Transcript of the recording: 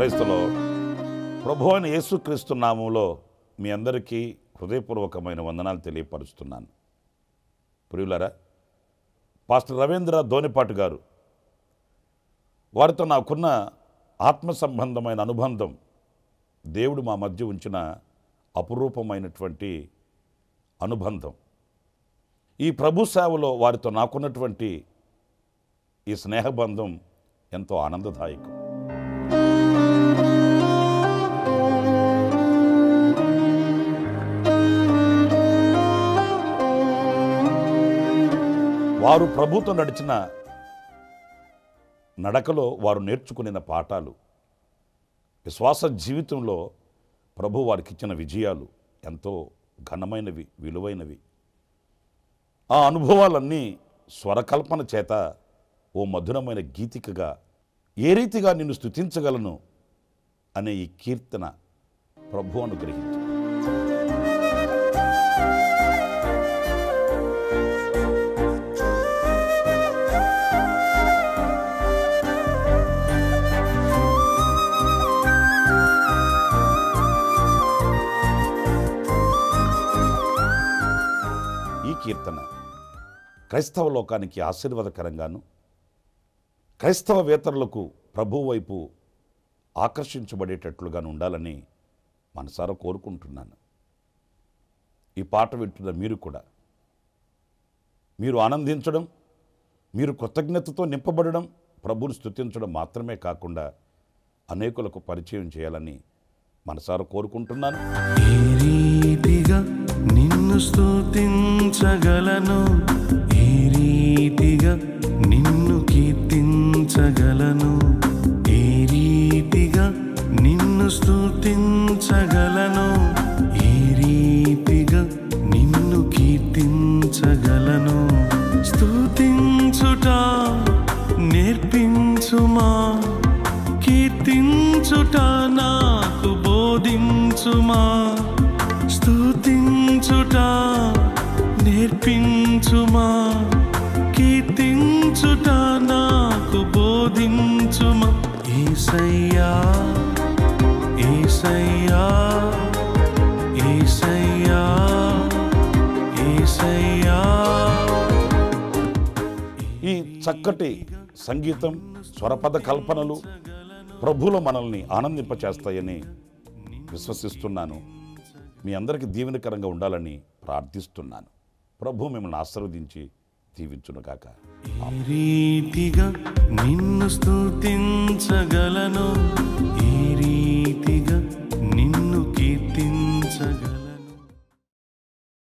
Praise the lord. ప్రభువైన యేసుక్రీస్తు నామములో మీ అందరికీ హృదయపూర్వకమైన వందనాలు తెలియపరుస్తున్నాను. ప్రియులారా, పాస్టర్ రవీంద్ర ధోనిపాటి గారు వారితో నాకున్న ఆత్మ సంబంధమైన అనుబంధం, దేవుడు మా మధ్య ఉంచిన అపురూపమైనటువంటి అనుబంధం. ఈ ప్రభు సేవలో వారితో నాకున్నటువంటి ఈ స్నేహబంధం ఎంతో ఆనందదాయకం. వారు ప్రభుతో నడిచిన నడకలో వారు నేర్చుకున్న పాఠాలు, విశ్వాస జీవితంలో ప్రభు వారికి ఇచ్చిన విజయాలు ఎంతో ఘనమైనవి, విలువైనవి. ఆ అనుభవాలన్నీ స్వరకల్పన చేత ఓ మధురమైన గీతికగా ఏ రీతిగా నిన్ను స్తుతించగలను అనే ఈ కీర్తన ప్రభు అనుగ్రహించు. ఈ కీర్తన క్రైస్తవ లోకానికి ఆశీర్వాదకరంగాను, క్రైస్తవేతరులకు ప్రభు వైపు ఆకర్షించబడేటట్లుగాను ఉండాలని మనసారా కోరుకుంటున్నాను. ఈ పాట వింటున్న మీరు కూడా మీరు ఆనందించడం, మీరు కృతజ్ఞతతో నింపబడడం, ప్రభువును స్తుతించడం మాత్రమే కాకుండా అనేకులకు పరిచయం చేయాలని మనసారా కోరుకుంటున్నాను. నిన్ను స్తుతించగలను, ఏ రీతిగా నిన్ను కీర్తించగలను, ఏ రీతిగా నిన్ను స్తుతించగలను, ఏ రీతిగా నిన్ను కీర్తించగలను. స్తుతించుట నేర్పించుమా, కీర్తించుట నాకు బోధించుమా. స్తుతించుట నేర్పించుమా, కీర్తించుట నాకు బోధించుమా. యేసయ్యా యేసయ్యా యేసయ్యా యేసయ్యా. ఈ చక్కటి సంగీతం, స్వరపద కల్పనలు ప్రభువులో మనల్ని ఆనందింపచేస్తాయని విశ్వసిస్తున్నాను. మీ అందరికీ దీవెనకరంగా ఉండాలని ప్రార్థిస్తున్నాను. ప్రభు మిమ్మల్ని ఆశీర్వదించి దీవించునుగాక. ఏ రీతిగా నిన్ను స్తుతించగలను, ఏ